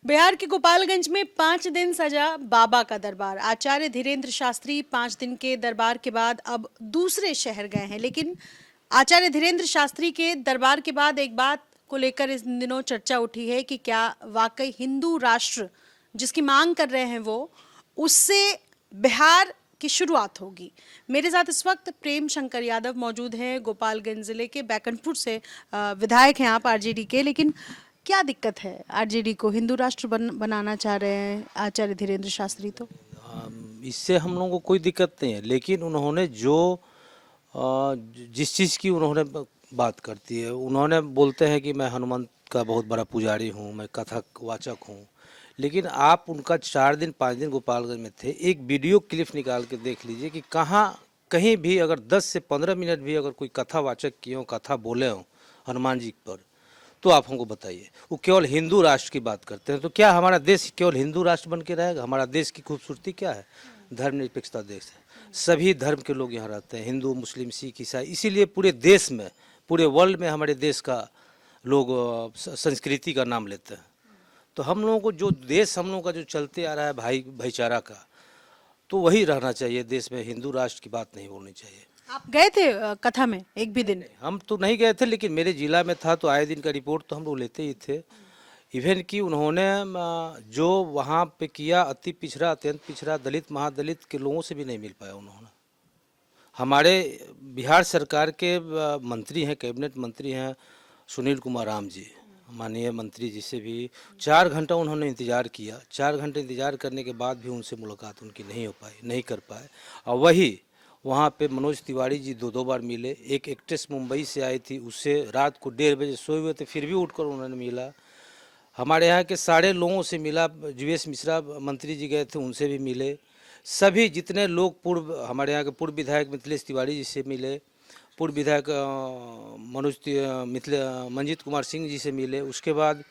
बिहार के गोपालगंज में 5 दिन सजा बाबा का दरबार। आचार्य धीरेन्द्र शास्त्री 5 दिन के दरबार के बाद अब दूसरे शहर गए हैं, लेकिन आचार्य धीरेन्द्र शास्त्री के दरबार के बाद एक बात को लेकर इन दिनों चर्चा उठी है कि क्या वाकई हिंदू राष्ट्र जिसकी मांग कर रहे हैं वो उससे बिहार की शुरुआत होगी। मेरे साथ इस वक्त प्रेम शंकर यादव मौजूद हैं, गोपालगंज जिले के बैकुंठपुर से विधायक हैं आप आरजेडी के। लेकिन क्या दिक्कत है आरजेडी को? हिंदू राष्ट्र बनाना चाह रहे हैं आचार्य धीरेन्द्र शास्त्री तो। इससे हम लोगों को कोई दिक्कत नहीं है, लेकिन उन्होंने जो जिस चीज़ की उन्होंने बात करती है, उन्होंने बोलते हैं कि मैं हनुमान का बहुत बड़ा पुजारी हूँ, मैं कथक वाचक हूँ। लेकिन आप उनका 4 दिन 5 दिन गोपालगंज में थे, एक वीडियो क्लिप निकाल के देख लीजिए कि कहाँ कहीं भी अगर 10 से 15 मिनट भी अगर कोई कथा वाचक किए हों, कथा बोले हों हनुमान जी पर, तो आप हमको बताइए। वो केवल हिंदू राष्ट्र की बात करते हैं। तो क्या हमारा देश केवल हिंदू राष्ट्र बन के रहेगा? हमारा देश की खूबसूरती क्या है? धर्मनिरपेक्षता देश है, सभी धर्म के लोग यहाँ रहते हैं, हिंदू मुस्लिम सिख ईसाई। इसीलिए पूरे देश में, पूरे वर्ल्ड में हमारे देश का लोग संस्कृति का नाम लेते हैं। तो हम लोगों को जो देश हम लोगों का जो चलते आ रहा है भाईचारा का, तो वही रहना चाहिए देश में। हिंदू राष्ट्र की बात नहीं बोलनी चाहिए। आप गए थे कथा में एक भी दिन? हम तो नहीं गए थे, लेकिन मेरे जिला में था तो आए दिन का रिपोर्ट तो हम लोग लेते ही थे। इवन कि उन्होंने जो वहाँ पे किया, अति पिछड़ा अत्यंत पिछड़ा दलित महादलित के लोगों से भी नहीं मिल पाया उन्होंने। हमारे बिहार सरकार के मंत्री हैं, कैबिनेट मंत्री हैं सुनील कुमार राम जी, माननीय मंत्री जी से भी 4 घंटा उन्होंने इंतज़ार किया। 4 घंटे इंतज़ार करने के बाद भी उनसे मुलाकात उनकी नहीं हो पाई, नहीं कर पाए। और वही वहाँ पे मनोज तिवारी जी 2 बार मिले। एक एक्ट्रेस मुंबई से आई थी, उससे रात को 1:30 बजे सोए हुए थे, फिर भी उठकर उन्होंने मिला। हमारे यहाँ के सारे लोगों से मिला। जीवेश मिश्रा मंत्री जी गए थे, उनसे भी मिले। सभी जितने लोग पूर्व हमारे यहाँ के पूर्व विधायक मिथिलेश तिवारी जी से मिले, पूर्व विधायक मंजीत कुमार सिंह जी से मिले, उसके बाद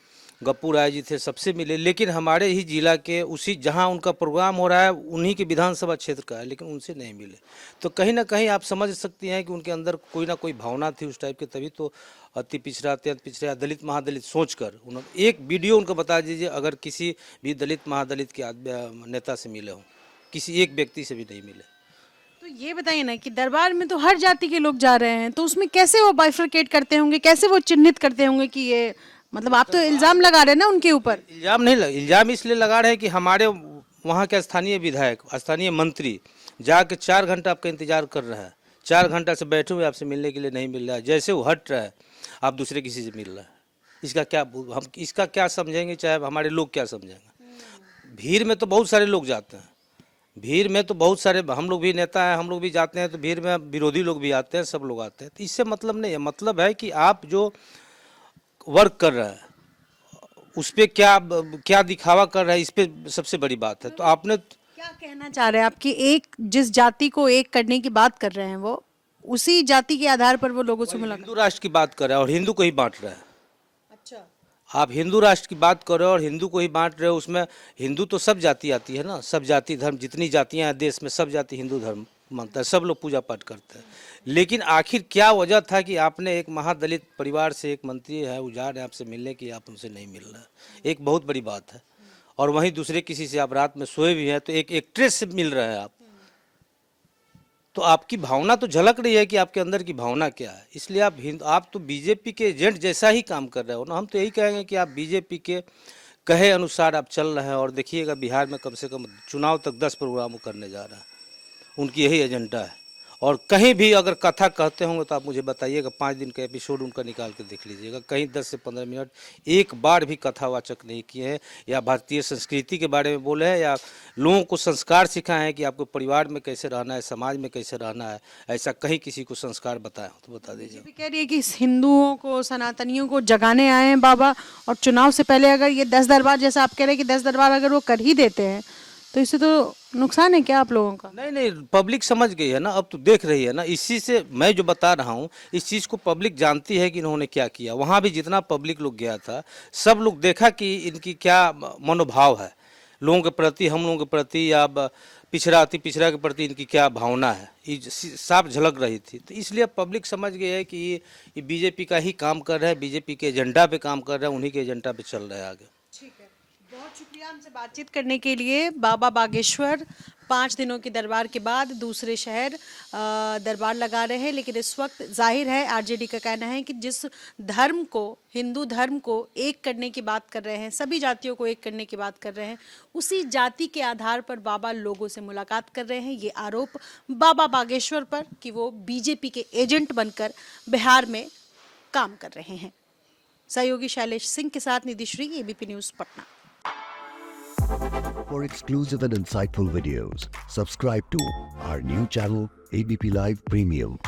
गप्पू राय जी थे, सबसे मिले। लेकिन हमारे ही जिला के उसी जहां उनका प्रोग्राम हो रहा है उन्हीं के विधानसभा क्षेत्र का है, लेकिन उनसे नहीं मिले। तो कहीं ना कहीं आप समझ सकती हैं कि उनके अंदर कोई ना कोई भावना थी उस टाइप की, तभी तो अति पिछड़ा अत्यंत पिछड़ा दलित महादलित सोचकर उन्होंने एक वीडियो उनको बता दीजिए, अगर किसी भी दलित महादलित के नेता से मिले हों, किसी एक व्यक्ति से भी नहीं मिले। तो ये बताइए ना कि दरबार में तो हर जाति के लोग जा रहे हैं, तो उसमें कैसे वो बाइफरकेट करते होंगे, कैसे वो चिन्हित करते होंगे कि ये, मतलब आप तो इल्जाम लगा रहे हैं ना उनके ऊपर। इल्जाम इसलिए लगा रहे हैं कि हमारे वहाँ के स्थानीय विधायक, स्थानीय मंत्री जाके 4 घंटा आपका इंतजार कर रहे हैं। 4 घंटा से बैठे हुए आपसे मिलने के लिए नहीं मिल रहा है। जैसे वो हट रहा है, आप दूसरे किसी से मिल रहे हैं। इसका क्या समझेंगे, चाहे हमारे लोग क्या समझेंगे? भीड़ में तो बहुत सारे लोग जाते हैं, भीड़ में तो बहुत सारे हम लोग भी नेता हैं, हम लोग भी जाते हैं, तो भीड़ में विरोधी लोग भी आते हैं, सब लोग आते हैं। तो इससे मतलब नहीं है। मतलब है कि आप जो वर्क कर रहे हैं उस पर क्या दिखावा कर रहे हैं, इस पे सबसे बड़ी बात है। तो आपने क्या कहना चाह रहे हैं आप कि एक जिस जाति को एक करने की बात कर रहे हैं वो उसी जाति के आधार पर वो लोगों से मुलाकात? हिंदू राष्ट्र की बात कर रहे हैं और हिंदू को ही बांट रहे हैं। अच्छा, आप हिंदू राष्ट्र की बात कर रहे हो और हिंदू को ही बांट रहे हो। उसमें हिंदू तो सब जाति आती है ना, सब जाति धर्म, जितनी जातियां हैं देश में सब जाति हिंदू धर्म मानता है, सब लोग पूजा पाठ करते हैं। लेकिन आखिर क्या वजह था कि आपने एक महादलित परिवार से, एक मंत्री है वो जा रहे हैं आपसे मिलने की, आप उनसे नहीं मिल रहे? एक बहुत बड़ी बात है। और वहीं दूसरे किसी से आप रात में सोए भी हैं, तो एक एक्ट्रेस से मिल रहे हैं आप। तो आपकी भावना तो झलक रही है कि आपके अंदर की भावना क्या है। इसलिए आप तो बीजेपी के एजेंट जैसा ही काम कर रहे हो ना। हम तो यही कहेंगे कि आप बीजेपी के कहे अनुसार आप चल रहे हैं। और देखिएगा बिहार में कम से कम चुनाव तक 10 प्रोग्राम करने जा रहा है, उनकी यही एजेंडा है। और कहीं भी अगर कथा कहते होंगे तो आप मुझे बताइएगा, 5 दिन का एपिसोड उनका निकाल के देख लीजिएगा। कहीं 10 से 15 मिनट एक बार भी कथावाचक नहीं किए हैं, या भारतीय संस्कृति के बारे में बोले हैं, या लोगों को संस्कार सिखाए हैं कि आपको परिवार में कैसे रहना है, समाज में कैसे रहना है। ऐसा कहीं किसी को संस्कार बताया हो तो बता दीजिए। कह रही है कि हिंदुओं को, सनातनियों को जगाने आए हैं बाबा, और चुनाव से पहले अगर ये 10 दरबार, जैसा आप कह रहे हैं कि 10 दरबार अगर वो कर ही देते हैं तो इससे तो नुकसान है क्या आप लोगों का? नहीं, पब्लिक समझ गई है ना, अब तो देख रही है ना। इसी से मैं जो बता रहा हूँ, इस चीज़ को पब्लिक जानती है कि इन्होंने क्या किया। वहाँ भी जितना पब्लिक लोग गया था, सब लोग देखा कि इनकी क्या मनोभाव है लोगों के प्रति, हम लोगों के प्रति, या अति पिछड़ा के प्रति इनकी क्या भावना है, ये साफ झलक रही थी। तो इसलिए पब्लिक समझ गई है कि ये बीजेपी का ही काम कर रहे हैं, बीजेपी के एजेंडा पे काम कर रहे हैं, उन्हीं के एजेंडा पे चल रहे हैं आगे। ठीक है, बहुत शुक्रिया हमसे बातचीत करने के लिए। बाबा बागेश्वर 5 दिनों के दरबार के बाद दूसरे शहर दरबार लगा रहे हैं, लेकिन इस वक्त जाहिर है आरजेडी का कहना है कि जिस धर्म को, हिंदू धर्म को एक करने की बात कर रहे हैं, सभी जातियों को एक करने की बात कर रहे हैं, उसी जाति के आधार पर बाबा लोगों से मुलाकात कर रहे हैं। ये आरोप बाबा बागेश्वर पर कि वो बीजेपी के एजेंट बनकर बिहार में काम कर रहे हैं। सहयोगी शैलेश सिंह के साथ Nidhi Shri, ABP news Patna. For exclusive and insightful videos, subscribe to our new channel ABP Live Premium.